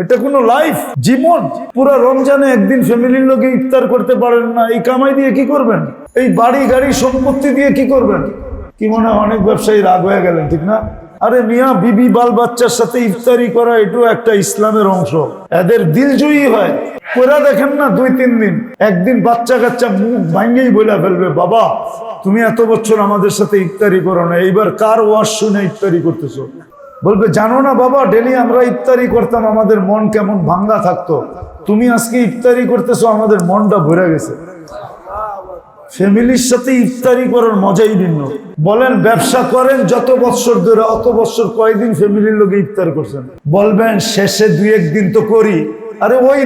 এটা কোনো লাইফ জীবন? পুরো রমজানে একদিন ফ্যামিলির লোকে ইফতার করতে পারেন না, এই কামাই দিয়ে কি করবেন? এই বাড়ি গাড়ি সম্পত্তি দিয়ে কি করবেন? কি মনে হয় অনেক ব্যবসায়ী রাগ হয়ে গেলেন, ঠিক না? আরে মিয়া, বিবি বাল বাচ্চার সাথে ইফতারি করা এটাও একটা ইসলামের অংশ। এদের দিলজয়ী হয় কোরা দেখেন না, 2-3 দিন একদিন বাচ্চা কাচ্চা মুখ ভাঙ্গেই বলে ফেলবে, বাবা তুমি এত বছর আমাদের সাথে ইফতারি করো না, এইবার কার ওয়াজ শুনে ইফতারি করতেছো? বলবে জানো না বাবা, ডেলি আমরা ইফতারি করতাম, আমাদের মন কেমন ভাঙ্গা থাকতো, তুমি আজকে ইফতারি করতেছো, আমাদের মনটা ভরে গেছে। ফ্যামিলির সাথে ইফতারি করার মজাই ভিন্ন। বলেন ব্যবসা করেন যত বছর ধরে, অত বছর কয়দিন ফ্যামিলির লোকে ইফতার করছেন? বলবেন শেষে 2-1 দিন তো করি। আরে ওই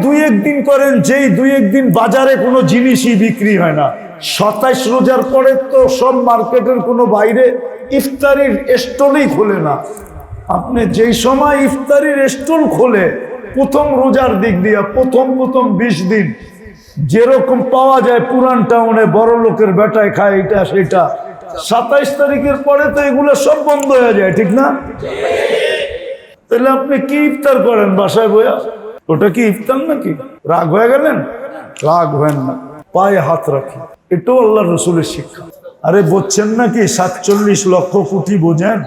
2-1 দিন করেন, যেই 2-1 দিন বাজারে কোনো জিনিসই বিক্রি হয় না। 27 রোজার পরে তো সব মার্কেটের কোনো বাইরে ইফতারির স্টলই খোলে না। আপনি যেই সময় ইফতারির স্টল খোলে, প্রথম রোজার দিক দিয়া প্রথম 20 দিন যেরকম পাওয়া যায় পুরান টাউনে, বড় লোকের বেটায় খায় এটা সেটা, 27 তারিখের পরে তো এগুলো সব বন্ধ হয়ে যায়, ঠিক না? তাহলে আপনি কি ইফতার করেন বাসায় বইয়া? ওটা কি ইফতার নাকি? রাগ হয়ে গেলেন? রাগ হবেন না, পায়ে হাত রাখি, এটাও আল্লাহ রসুলের শিক্ষা। আরে বুঝছেন নাকি 47 লক্ষ কোটি, বোঝেন?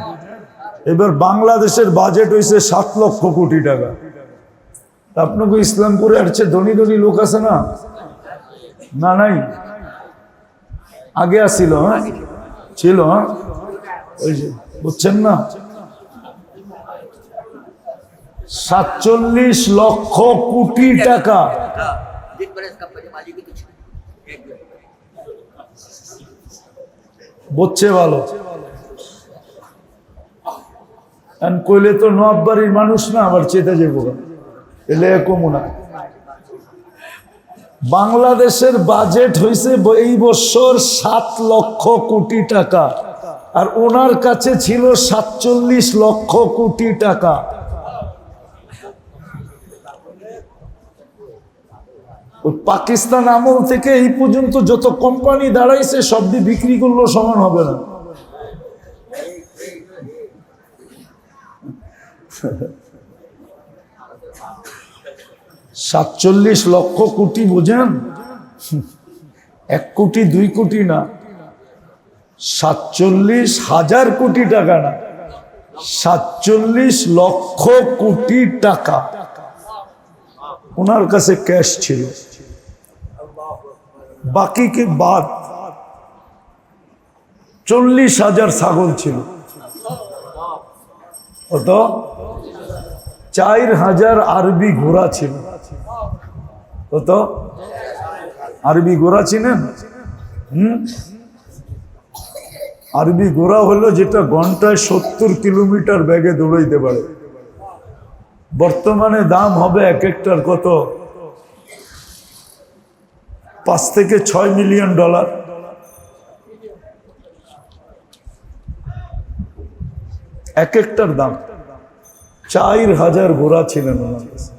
এবার বাংলাদেশের বাজেট হয়েছে 7 লক্ষ কোটি টাকা। আপনাকে ইসলামপুরে আর চেয়ে ধনী ধনী লোক আছে না? না নাই, আগে আসছিল, হ্যাঁ ছিল, হ্যাঁ ওই যে বুঝছেন না, 47 লক্ষ কোটি টাকা। বুঝছে ভালো কইলে তো নবাব বাড়ির মানুষ না, আবার চেতে যাবো এলে কমুনা। বাংলাদেশের বাজেট হয়েছে এই বছর 7 লক্ষ কোটি টাকা, আর ওনার কাছে ছিল 47 লক্ষ কোটি টাকা। পাকিস্তান আমল থেকে এই পর্যন্ত যত কোম্পানি দাঁড়াইছে সব দিয়ে বিক্রি করলেও সমান হবে না। $47 লক্ষ কোটি, বোঝেন? 1 কোটি 2 কোটি না, 47,000 কোটি টাকা না, 47 লক্ষ কোটি টাকা ওনার কাছে ক্যাশ ছিল। বাকি কি বাদ 40,000 ছাগল ছিল, কত 4,000 আরবি ঘোড়া ছিল। কত আরবি ঘোড়া চিনেন? আরবি ঘোড়া হলো যেটা ঘন্টায় 70 কিলোমিটার বেগে দৌড়াইতে পারে। বর্তমানে দাম হবে এক একটার কত, $5 থেকে $6 মিলিয়ন। এক একটার দাম। 4,000 ঘোড়া ছিলেন ওনার কাছে,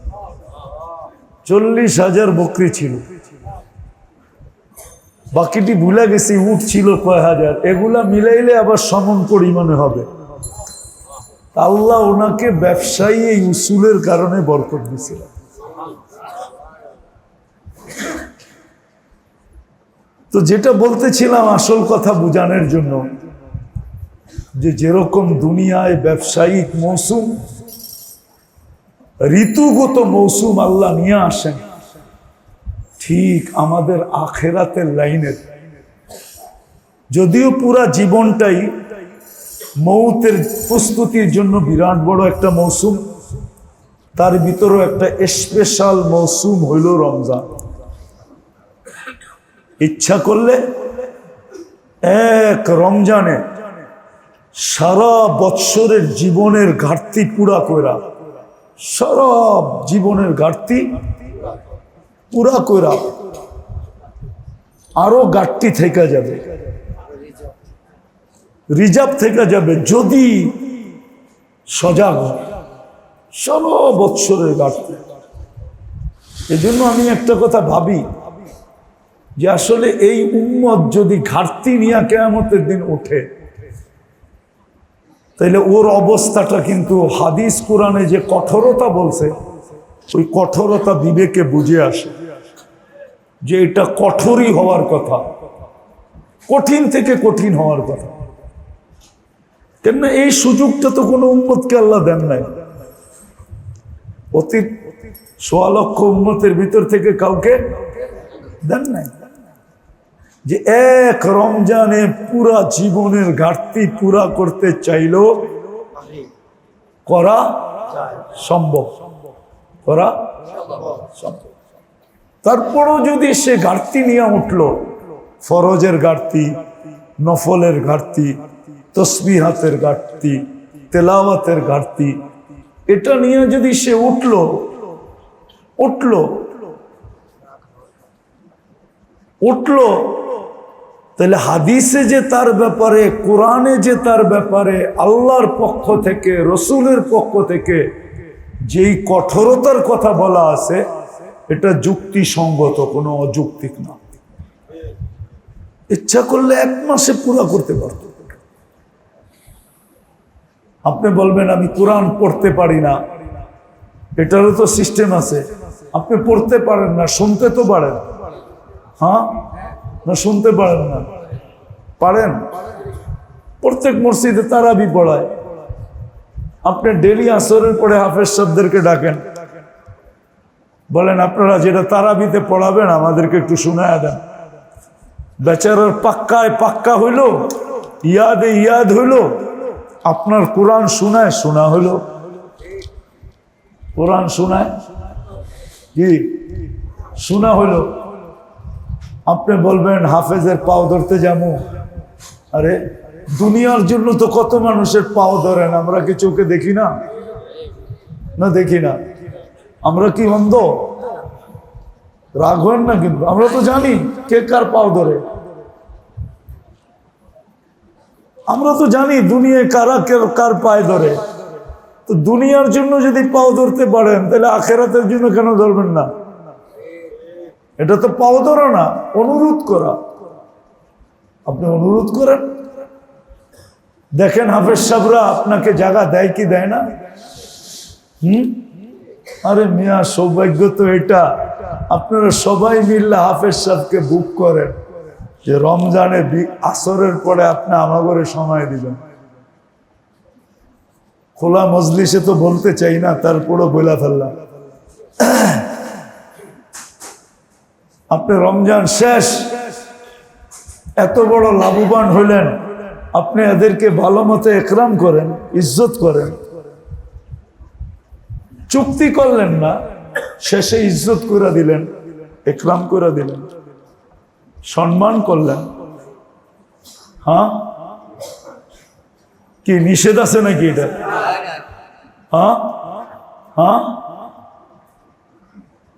40,000 বকরি ছিল, বাকিটি ভুলে গেছি উট ছিল কয় হাজার। এগুলা মিলাইলে আবার সমান পরিমাণে হবে। আল্লাহ ওনাকে ব্যবসায়ী এই উসুলের কারণে বরকত দিয়েছিল। তো যেটা বলতেছিলাম আসল কথা বোঝানোর জন্য, যে যেরকম দুনিয়ায় ব্যবসায়িক মৌসুম, ঋতুগত মৌসুম আল্লাহ নিয়ে আসেন, ঠিক আমাদের আখেরাতের লাইনের, যদিও পুরা জীবনটাই মৌতের প্রস্তুতির জন্য বিরাট বড় একটা মৌসুম, তার ভিতরেও একটা স্পেশাল মৌসুম হইল রমজান। ইচ্ছা করলে এক রমজানে সারা বৎসরের জীবনের ঘাটতি পুরা কইরা, সারা জীবনের ঘাটতি পুরা কইরা আরো ঘাটতি থেকে যাবে, রিজার্ভ থেকে যাবে যদি সজাগ হয়। সারা বৎসরের ঘাটতি। এজন্য আমি একটা কথা ভাবি, যে আসলে এই উম্মত যদি ঘাটতি নিয়ে কিয়ামতের দিন ওঠে, তাইলে ওর অবস্থাটা কিন্তু হাদিস কোরআনে যে কঠোরতা বলছে, ওই কঠোরতা বিবেকে বুঝে আসে যে এটা কঠোরই হওয়ার কথা, কঠিন থেকে কঠিন হওয়ার কথা। কেননা এই সুযোগটা তো কোনো উম্মতকে আল্লাহ দেন নাই। অতীত ১৬ লক্ষ উম্মতের ভিতর থেকে কাউকে দেন নাই যে এক রমজানে পুরা জীবনের ঘাটতি পুরা করতে চাইলেও করা সম্ভব, করা সম্ভব। তারপরও যদি সে ঘাটতি নিয়ে উঠল, ফরজের ঘাটতি, নফলের ঘাটতি, তসবিহাতের ঘাটতি, তেলাওয়াতের ঘাটতি, এটা নিয়ে যদি সে উঠল, তাহলে হাদিসে যে তার ব্যাপারে, কোরআনে যে তার ব্যাপারে আল্লাহর পক্ষ থেকে, রসুলের পক্ষ থেকে যেই কঠোরতার কথা বলা আছে, এটা যুক্তিসঙ্গত, কোনো অযৌক্তিক না। ইচ্ছা করলে 1 মাসে পুরা করতে পারত। আপনি বলবেন আমি কোরআন পড়তে পারি না, এটারও তো সিস্টেম আছে। আপনি পড়তে পারেন না, শুনতে তো পারেন। হ্যাঁ, না শুনতে পারেন না? পারেন। প্রত্যেক মসজিদে তারাবি পড়ায়। আপনি ডেলি আসরের পরে হাফেজ সাহেবদেরকে ডাকেন, বলেন আপনারা যেটা তারাবিতে পড়াবেন আমাদেরকে একটু শোনায় দেন। বেচারার পাক্কায় পাক্কা হইল, ইয়াদে ইয়াদ হইল, আপনার কোরআন শোনা হইল। কোরআন শোনায় কি শোনা হইল। আপনি বলবেন হাফেজের পাও ধরতে যাবো। আরে দুনিয়ার জন্য তো কত মানুষের পাও ধরেন, আমরা কি চোখে দেখি না? না দেখি না? আমরা কি অন্ধ? রাগ হন না, কিন্তু আমরা তো জানি কে কার পাও ধরে। আমরা তো জানি দুনিয়ায় কারা কার পায়ে ধরে। তো দুনিয়ার জন্য যদি পাও ধরতে পারেন, তাহলে আখেরাতের জন্য কেন ধরবেন না? এটা তো পাও ধরা না, অনুরোধ করা। আপনি অনুরোধ করেন, দেখেন হাফেজ সাহেবরা আপনাকে জায়গা দেয় কি দেয় না। আরে মিয়া, সৌভাগ্য তো এটা, আপনারা সবাই মিললে হাফেজ সাহেবকে বুক করেন যে রমজানে আসরের পরে আপনি আমাগরে সময় দিবেন। খোলা মজলিসে তো বলতে চাই না, তারপরও বইলা ফেললাম। আপনি রমজান শেষ, এত বড় লাভবান হইলেন, আপনি এদেরকে ভালো মতো একরাম করেন, ইজ্জত করেন। চুক্তি করলেন না, শেষে ইজ্জত করে দিলেন, একরাম করে দিলেন, সম্মান করলেন। হ্যাঁ, কি নিষেধ আছে নাকি এটা? হ্যাঁ হ্যাঁ,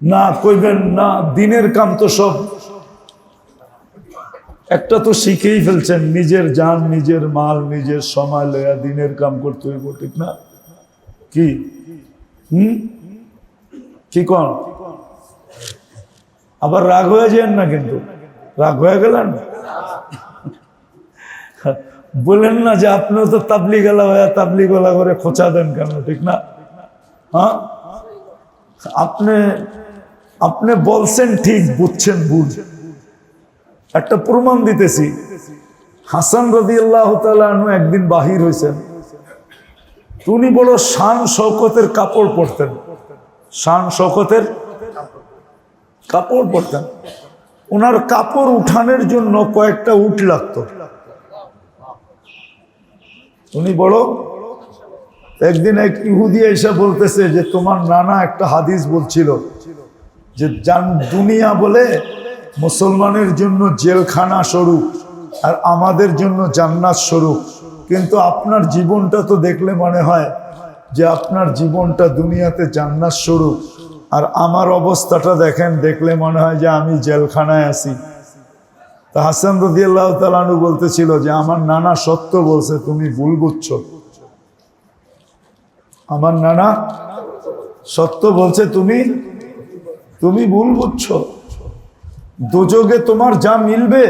না কইবেন না। দিনের কাম তো সব একটা তো শিখেই ফেলছেন, নিজের জান, নিজের মাল, নিজের সময় লয়া দিনের কাম করতে হইব, ঠিক না? কি কি কন? আবার রাগ হয়ে যান না, কিন্তু রাগ হয়ে গেলেন বলেন না যে আপনিও তো তাবলিগ গেলা হয়ে তাবলিগ গলা করে খোঁচা দেন কেন, ঠিক না? হ্যাঁ, আপনি বলছেন ঠিক, বুঝছেন ভুল। একটা প্রমাণ দিতেছি। হাসান রাদিয়াল্লাহু তাআলা আনহু একদিন বাহির হয়েছেন, উনি বড় শান শওকতের কাপড় পরতেন, শান শওকতের কাপড় পরতেন। ওনার কাপড় উঠানোর জন্য কয়েকটা উট লাগতো। উনি বড়, একদিন এক ইহুদি এসে বলতেছে যে তোমার নানা একটা হাদিস বলছিল যে দুনিয়া বলে মুসলমানের জন্য জেলখানা স্বরূপ আর আমাদের জন্য জান্নাত স্বরূপ, কিন্তু আপনার জীবনটা তো দেখলে মনে হয় যে আপনার জীবনটা দুনিয়াতে জান্নাত স্বরূপ, আর আমার অবস্থাটা দেখেন, দেখলে মনে হয় যে আমি জেলখানায় আছি। তা হাসান রাদিয়াল্লাহু তাআলা আনহু বলতেছিল যে আমার নানা সত্য বলছে, তুমি ভুল বুঝছো। আমার নানা সত্য বলছে, তুমি ভুল বুঝছো। দোজগে তোমার যা মিলবে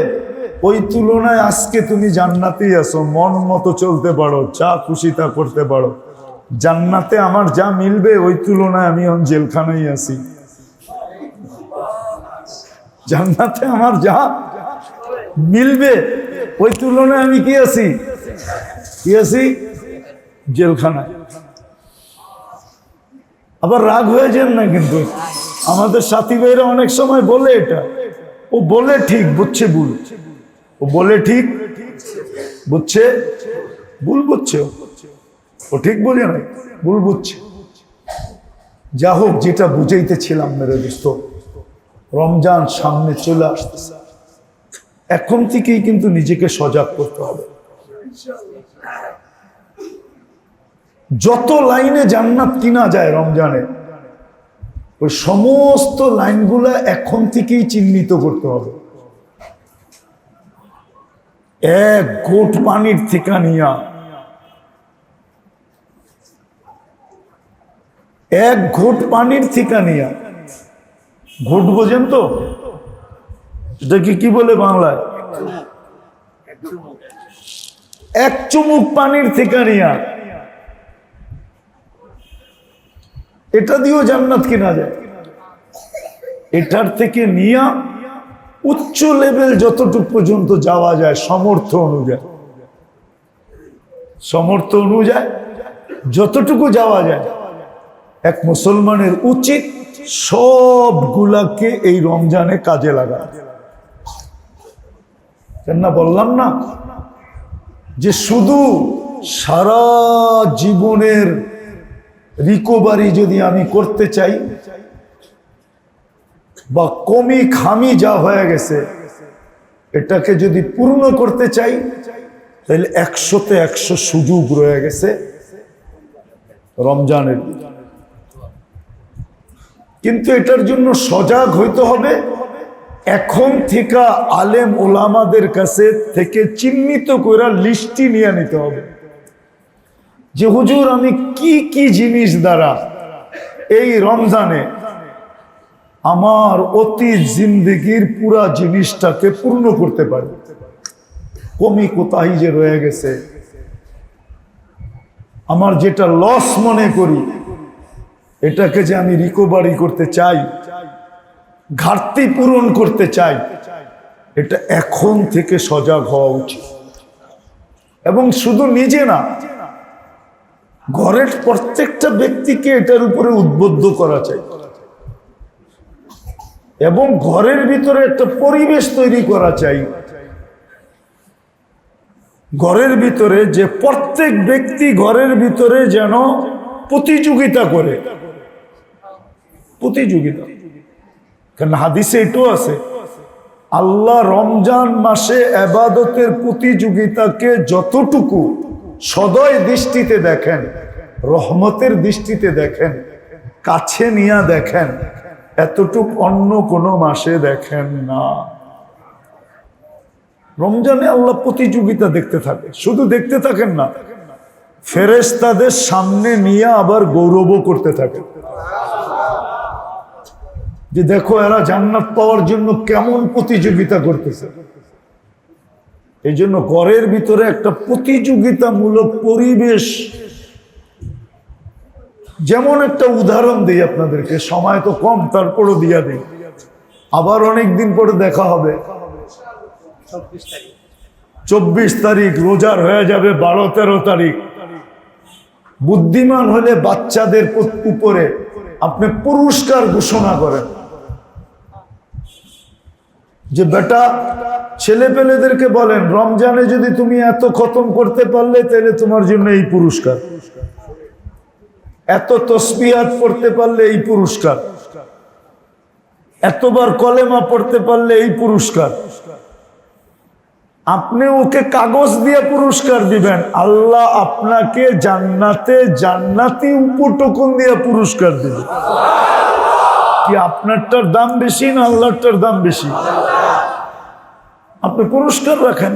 ওই তুলনায় আজকে তুমি জান্নাতেই আছো, মন মতো চলতে পারো, যা খুশি তা করতে পারো। জান্নাতে আমার যা মিলবে ওই তুলনায় আমি এখন জেলখানায় আছি। জান্নাতে আমার যা মিলবে ওই তুলনায় আমি কি আছি? জেলখানায়। আবার রাগ হয়ে যান না, কিন্তু আমাদের সাথী ভাইরা অনেক সময় বলে এটা, ও বলে ঠিক বুঝছে ভুল, ও বলে ঠিক বুঝছে ভুল, বুঝছে ও ঠিক বলে না, ভুল বুঝছে। যা হোক, যেটা বুঝাইতেছিলাম মেরে দোস্ত, রমজান সামনে চলে আসতেছে, এখন থেকেই কিন্তু নিজেকে সজাগ করতে হবে। যত লাইনে জান্নাত কিনা যায় রমজানে, ওই সমস্ত লাইনগুলা এখন থেকেই চিহ্নিত করতে হবে। এক ঘোট পানির থেকে নিয়া, এক ঘোট পানির থেকে নিয়া, ঘোট বোঝেন তো? এটা কি বলে বাংলায়? এক চুমুক পানির থেকে নিয়া, এটা দিয়েও জান্নাত কিনা যায়। এটার থেকে নিয়া উচ্চ লেভেল যতটুকু পর্যন্ত যাওয়া যায় সামর্থ্য অনুযায়ী, সামর্থ্য অনুযায়ী যতটুকু যাওয়া যায়, এক মুসলমানের উচিত সবগুলাকে এই রমজানে কাজে লাগানো। কেন বললাম না যে শুধু সারা জীবনের রিকভারি যদি আমি করতে চাই, বা কমি খামি যা হয়ে গেছে এটাকে যদি পূর্ণ করতে চাই, তাহলে 100-তে 100 সুযোগ রয়ে গেছে রমজানের। কিন্তু এটার জন্য সজাগ হইতে হবে। এখন থেকে আলেম ওলামাদের কাছে থেকে চিহ্নিত করে লিস্টি নিয়ে নিতে হবে যে হুজুর আমি কি কি জিনিস দ্বারা এই রমজানে আমার অতীত জিন্দেগির পুরা জিনিসটাকে পূর্ণ করতে পারি, কমি কোথায় যে রয়ে গেছে, আমার যেটা লস মনে করি এটাকে যে আমি রিকভারি করতে চাই, ঘাটতি পূরণ করতে চাই, এটা এখন থেকে সজাগ হওয়া উচিত। এবং শুধু নিজে না, ঘরের প্রত্যেকটা ব্যক্তিকে এটার উপরে উদ্বুদ্ধ করা চাই, এবং ঘরের ভিতরে একটা পরিবেশ তৈরি করা চাই, ঘরের ভিতরে যে প্রত্যেক ব্যক্তি ঘরের ভিতরে যেন প্রতিযোগিতা করে, প্রতিযোগিতা। কারণ হাদিসে এটাও আছে, আল্লাহ রমজান মাসে ইবাদতের প্রতিযোগিতাকে যতটুকু সদয় দৃষ্টিতে দেখেন, রহমতের দৃষ্টিতে দেখেন, কাছে নিয়ে দেখেন, এতটুকু অন্য কোনো মাসে দেখেন না। রমজানে আল্লাহ প্রতিযোগিতা দেখতে থাকে, শুধু দেখতে থাকেন না, ফেরেশতাদের সামনে নিয়ে আবার গৌরবও করতে থাকে যে দেখো এরা জান্নাত পাওয়ার জন্য কেমন প্রতিযোগিতা করতেছে। এই জন্য ঘরের ভিতরে একটা প্রতিযোগিতামূলক পরিবেশ। যেমন একটা উদাহরণ দিই আপনাদেরকে, সময় তো কম তারপরও দিয়া দিই, আবার অনেকদিন পরে দেখা হবে। 24 তারিখ রোজার হয়ে যাবে 12-13 তারিখ। বুদ্ধিমান হলে বাচ্চাদের উপরে আপনি পুরস্কার ঘোষণা করেন যে বেটা, ছেলে পেলেদেরকে বলেন রমজানে যদি তুমি এত খতম করতে পারলে তাহলে তোমার জন্য এই পুরস্কার, এত তসবিহাত পড়তে পারলে এই পুরস্কার, এতবার কলেমা পড়তে পারলে এই পুরস্কার। আপনি ওকে কাগজ দিয়ে পুরস্কার দিবেন, আল্লাহ আপনাকে জান্নাতে জান্নাতি উপটকন দিয়ে পুরস্কার দিবে। কি আপনারটার দাম বেশি না আল্লাহটার দাম বেশি? আপনি পুরস্কার রাখেন,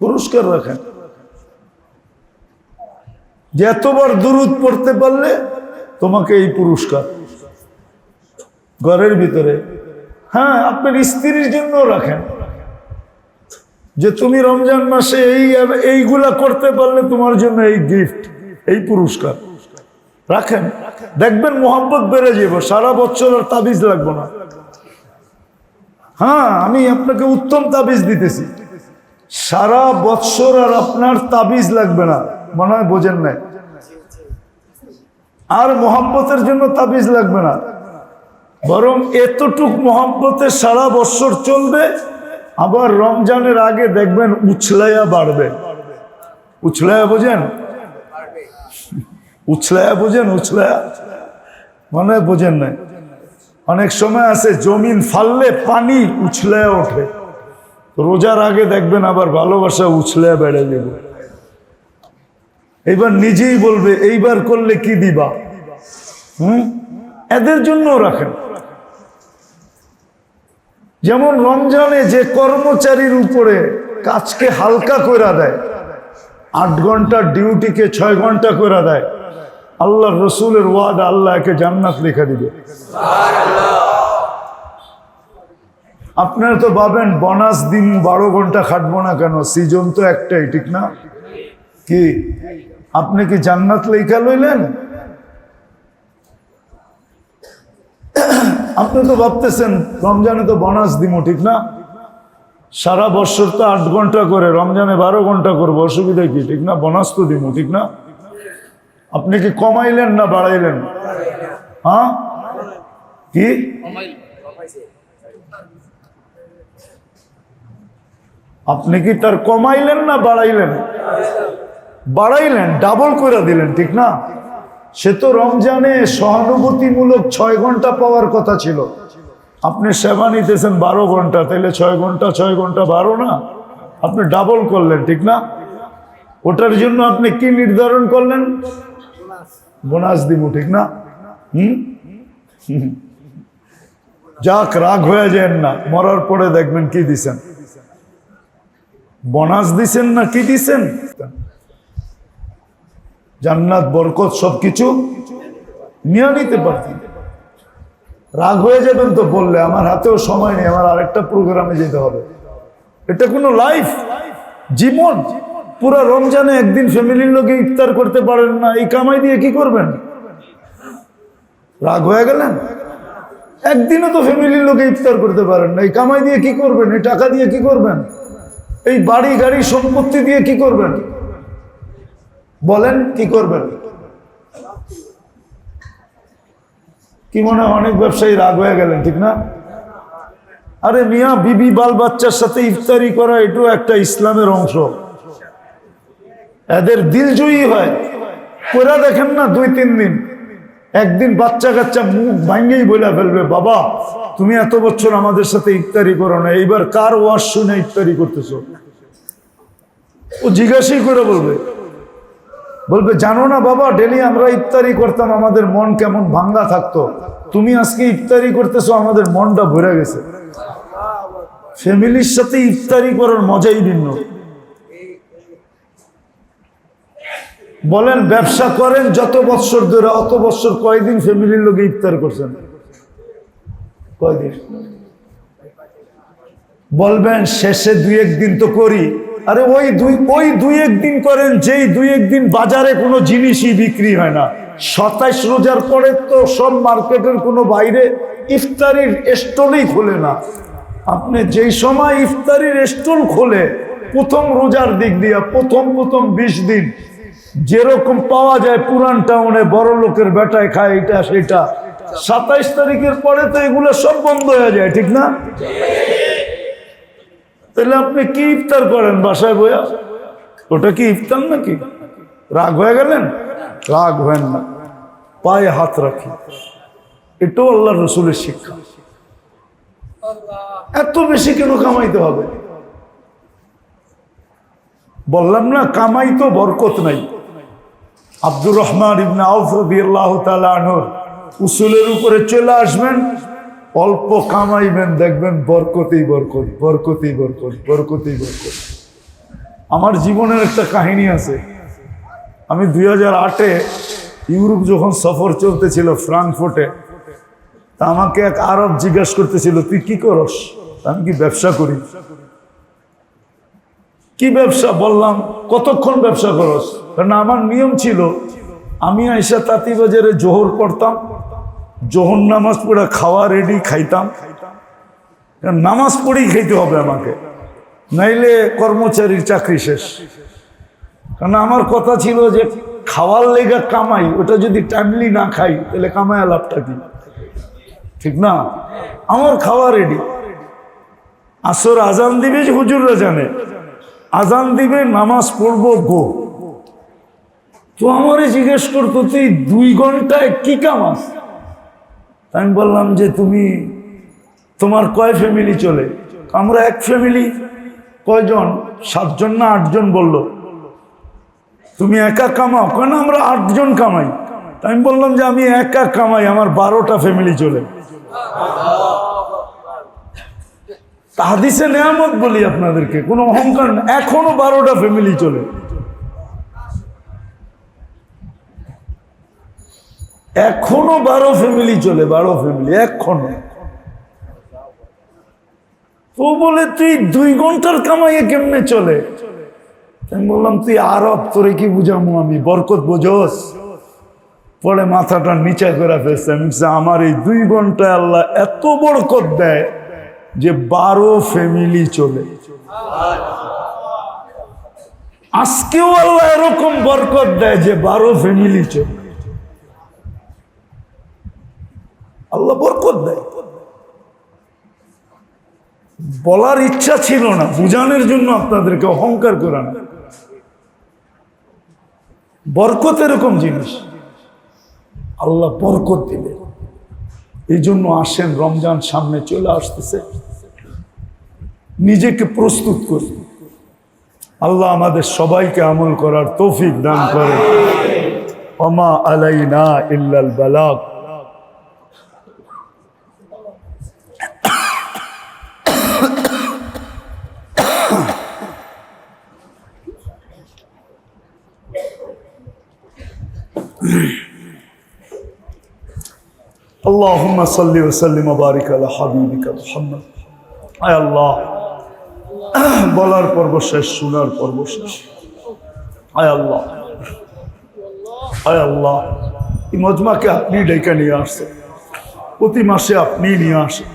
পুরস্কার রাখেন যে এতবার দুরূদ পড়তে পারলে তোমাকে এই পুরস্কার। ঘরের ভিতরে, হ্যাঁ, আপনার স্ত্রীর জন্য রাখেন, যে তুমি রমজান মাসে এইগুলা করতে পারলে তোমার জন্য এই গিফট, এই পুরস্কার রাখেন, দেখবেন মোহাম্মত বেড়ে যাব, সারা বছর আর তাবিজ লাগবে না। হ্যাঁ, আমি আপনাকে উত্তম তাবিজ দিতেছি, সারা বছর আর আপনার তাবিজ লাগবে না। মনে হয় বোঝেন নাই, আর মোহাম্মতের জন্য তাবিজ লাগবে না, বরং এতটুক মোহাম্মতে সারা বছর চলবে। আবার রমজানের আগে দেখবেন উছলাইয়া বাড়বে। উছলাইয়া বোঝেন? উছলাইয়া বোঝেন? উছলাইয়া মনে হয় বোঝেন নাই। অনেক সময় আছে জমিন ফাললে পানি উছলাইয়া ওঠে, রোজার আগে দেখবেন আবার ভালোবাসা উছলাইয়া বেড়ে যাবে। এইবার নিজেই বলবে এইবার করলে কি দিবা। এদের জন্য রাখেন। যেমন রমজানে যে কর্মচারীর উপরে কাজকে হালকা করে দেয়, 8 ঘন্টার ডিউটিকে 6 ঘন্টা করে দেয়, আল্লাহ রসুলের ওয়াদা আল্লাহ একে জান্নাত লেখা দিবে। আপনারা তো ভাবেন বোনাস দিন 12 ঘন্টা খাটবো না কেন, সিজন তো একটাই, ঠিক না? কি আপনি কি জান্নাত লেখা লইলেন? আপনি তো ভাবতেছেন রমজানে তো বোনাস দিব, ঠিক না? সারা বছর তো 8 ঘন্টা করে, রমজানে 12 ঘন্টা করবো, অসুবিধা কি, ঠিক না? বোনাস তো দিব, ঠিক না? আপনি কি কমাইলেন না বাড়াইলেন? হ্যাঁ, কি আপনি কি তার কমাইলেন না বাড়াইলেন? বাড়াইলেন, ডাবল করে দিলেন, ঠিক না? সে তো রমজানে সহানুভূতিমূলক 6 ঘন্টা পাওয়ার কথা ছিল, আপনি সেবা নিতেছেন 12 ঘন্টা, তাহলে 6 ঘন্টা 6 ঘন্টা 12 না, আপনি ডাবল করলেন, ঠিক না? ওটার জন্য আপনি কি নির্ধারণ করলেন? বোনাস দিব, ঠিক না? যাক, রাগ হয়ে যান না, মরার পরে দেখবেন কি দিছেন, বোনাস দিছেন না কি দিছেন। জান্নাত, বরকত সবকিছু নিয়ে নিতে পারতেন। রাগ হয়ে যাবেন তো বললে, আমার হাতেও সময় নেই, আমার আরেকটা প্রোগ্রামে যেতে হবে। এটা কোনো লাইফ, জীবন। পুরো রমজানে একদিন ফ্যামিলির লোকে ইফতার করতে পারেন না, এই কামাই দিয়ে কি করবেন? রাগ হয়ে গেলেন? একদিনও তো ফ্যামিলির লোকে ইফতার করতে পারেন না, এই কামাই দিয়ে কি করবেন? এই টাকা দিয়ে কি করবেন? এই বাড়ি গাড়ি সম্পত্তি দিয়ে কি করবেন? বলেন কি করবেন? কি মনে হয় অনেক ব্যবসায়ী রাগ হয়ে গেলেন, ঠিক না? আরে মিয়া, বিবি বাল বাচ্চার সাথে ইফতারি করা এটাও একটা ইসলামের অংশ। এদের দিলজয়ী হয়, করে দেখেন না 2-3 দিন, একদিন বাচ্চা কাচ্চা মুখ ভাঙ্গেই বলে ফেলবে, বাবা তুমি এত বছর আমাদের সাথে ইফতারি করো না, এইবার কার ওয়াজ শুনে ইফতারি করতেছো? ও জিজ্ঞাসাই করে বলবে জানো না বাবা, ডেলি আমরা ইফতারি করতাম, আমাদের মন কেমন ভাঙ্গা থাকতো, তুমি আজকে ইফতারি করতেছো, আমাদের মনটা ভরে গেছে। ফ্যামিলির সাথে ইফতারি করার মজাই ভিন্ন। বলেন ব্যবসা করেন যত বছর ধরে, অত বছর কয়দিন ফ্যামিলির লোকে ইফতার করছেন? কয়দিন? বলবেন শেষে 2-1 দিন তো করি। আরে ওই 2-1 দিন করেন, যেই 2-1 দিন বাজারে কোনো জিনিসই বিক্রি হয় না। 27 রোজার পরে তো সব মার্কেটের কোনো বাইরে ইফতারির স্টলই খোলে না। আপনি যেই সময় ইফতারির স্টল খোলে, প্রথম রোজার দিক দিয়া প্রথম 20 দিন যেরকম পাওয়া যায় পুরান টাউনে, বড় লোকের বেটায় খায় এটা সেটা, 27 তারিখের পরে তো এগুলো সব বন্ধ হয়ে যায়, ঠিক না? তাহলে আপনি কি ইফতার করেন বাসায় বইয়া? ওটা কি ইফতার নাকি? রাগ হয়ে গেলেন? রাগ হবেন না, পায়ে হাত রাখি, এটাও আল্লাহ রসুলের শিক্ষা। এত বেশি কেন কামাইতে হবে? বললাম না কামাই তো বরকত নাই। আব্দুর রহমান ইবনে আউফ রাদিয়াল্লাহু তাআলা আনহুর উসুলের উপরে চলে আসবেন, অল্প কামাইবেন, দেখবেন বরকতেই বরকত, বরকতেই বরকত, বরকতেই বরকত। আমার জীবনের একটা কাহিনী আছে। আমি 2008-এ ইউরোপ যখন সফর চলতেছিল ফ্রাঙ্কফুর্টে, তা আমাকে এক আরব জিজ্ঞাসা করতেছিল তুই কি করস? আমি কি ব্যবসা করি। কি ব্যবসা? বললাম কতক্ষণ ব্যবসা করস? কারণ আমার নিয়ম ছিল আমি আইসা তাঁতিবাজারে জোহর পড়তাম, জোহর নামাজ পড়ে খাওয়া রেডি, খাইতাম। নামাজ পড়েই খাইতে হবে আমাকে, নাইলে কর্মচারীর চাকরি শেষ। কারণ আমার কথা ছিল যে খাওয়ার লেগা কামাই, ওটা যদি টাইমলি না খাই তাহলে কামায় লাভটা কি? ঠিক না? আমার খাওয়া রেডি। আসর আজান দিবে, হুজুররা জানে আজান দিবে, নামাজ পড়বো গো। তো আমারে জিজ্ঞেস করতো তুই 2 ঘন্টায় কি কামাস? আমি বললাম যে তোমার কয় ফ্যামিলি চলে? আমরা এক ফ্যামিলি। কয়জন? 7 জন না 8 জন বলল। তুমি একা কামাও? কেন আমরা 8 জন কামাই। আমি বললাম যে আমি একা কামাই, আমার 12টা ফ্যামিলি চলে। হাদিসে নেয়ামত বলি আপনাদেরকে, কোনো অহংকার না। এখনো 12টা ফ্যামিলি চলে, এখনো 12 ফ্যামিলি চলে, 12 ফ্যামিলি এখনো। তো বলে তুই 2 ঘন্টার কামাইয়ে কেমনে চলে? আমি বললাম তুই আরব, তোরে কি বুঝামো আমি? বরকত বোঝস? পরে মাথাটা নিচে করে ফেলছে। আমি আমার এই 2 ঘন্টায় আল্লাহ এত বরকত দেয় যে 12 ফ্যামিলি চলে। আজকেও আল্লাহ এরকম বরকত দেয় যে 12 ফ্যামিলি চলে। আল্লাহ বরকত দেয়। বলার ইচ্ছা ছিল না, বুঝানোর জন্য আপনাদেরকে, অহংকার করা না। বরকত এরকম জিনিস, আল্লাহ বরকত দিবে। এই জন্য আসেন, রমজান সামনে চলে আসতেছে, নিজেকে প্রস্তুত করি। আল্লাহ আমাদের সবাইকে আমল করার তৌফিক দান করে। ওমা আলাইনা ইল্লাল বালাগ। আল্লাহুম্মা সাল্লি ওয়া সাল্লিম ওয়া বারিক আলা হাবিবিকা মুহাম্মদ। আয় আল্লাহ, বলার পর্ব শেষ, শোনার পর্ব শেষ। আয় আল্লাহ, আয় আল্লাহ, এই মজমাকে আপনি ডেকে নিয়ে আসছেন, প্রতি মাসে আপনি নিয়ে আসেন।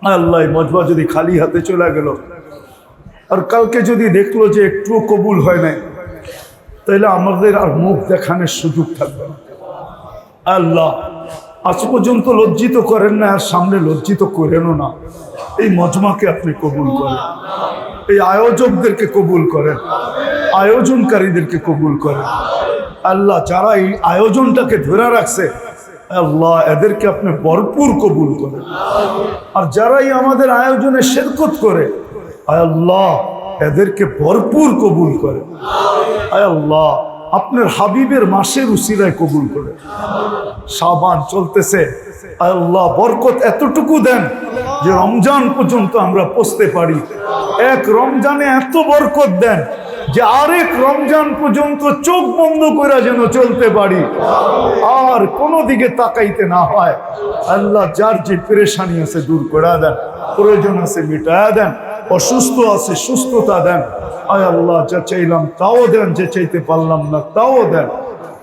আয় আল্লাহ, এই মজমা যদি খালি হাতে চলে গেল আর কালকে যদি দেখলো যে একটুও কবুল হয় নাই, তাহলে আমাদের আর মুখ দেখানোর সুযোগ থাকবে না। আল্লাহ, আজ পর্যন্ত লজ্জিত করেন না, আর সামনে লজ্জিত করেনও না। এই মজমাকে আপনি কবুল করেন, এই আয়োজকদেরকে কবুল করেন, আয়োজনকারীদেরকে কবুল করেন। আল্লাহ, যারা এই আয়োজনটাকে ধরে রাখছে, আল্লাহ এদেরকে আপনি ভরপুর কবুল করেন। আর যারাই আমাদের আয়োজনে শিরকত করে, আল্লাহ এদেরকে ভরপুর কবুল করেন। আল্লাহ, আপনার হাবিবের মাসের উসিলায় কবুল করে। শাবান চলতেছে, আল্লাহ বরকত এতটুকু দেন যে রমজান পর্যন্ত আমরা পৌঁছতে পারি। এক রমজানে এত বরকত দেন যে আরেক রমজান পর্যন্ত চোখ বন্ধ করে যেন চলতে পারি, আর কোনো দিকে তাকাইতে না হয়। আল্লাহ, যার যে পেরেশানি আছে দূর করে দেন, প্রয়োজন আছে মিটায়া দেন, অসুস্থ আছে সুস্থতা দেন। আয় আল্লাহ, যা চাইলাম তাও দেন, যে চাইতে পারলাম না তাও দেন।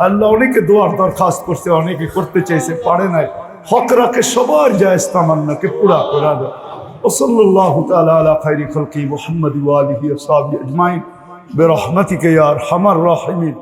আল্লাহ, অনেকে দোয়ার দরখাস্ত করছে, অনেকে করতে চাইছে, পারে নাই। হক রাখে সবার জায়েজ তামান্নাকে পুরা করে দেন। ওয়াসাল্লাল্লাহু তাআলা আলা খায়রি খালকি মুহাম্মদ ওয়া আলিহি ওয়া সাহবিহি আজমাইন বিরহমাতিকা ইয়া আরহামার রাহিমিন।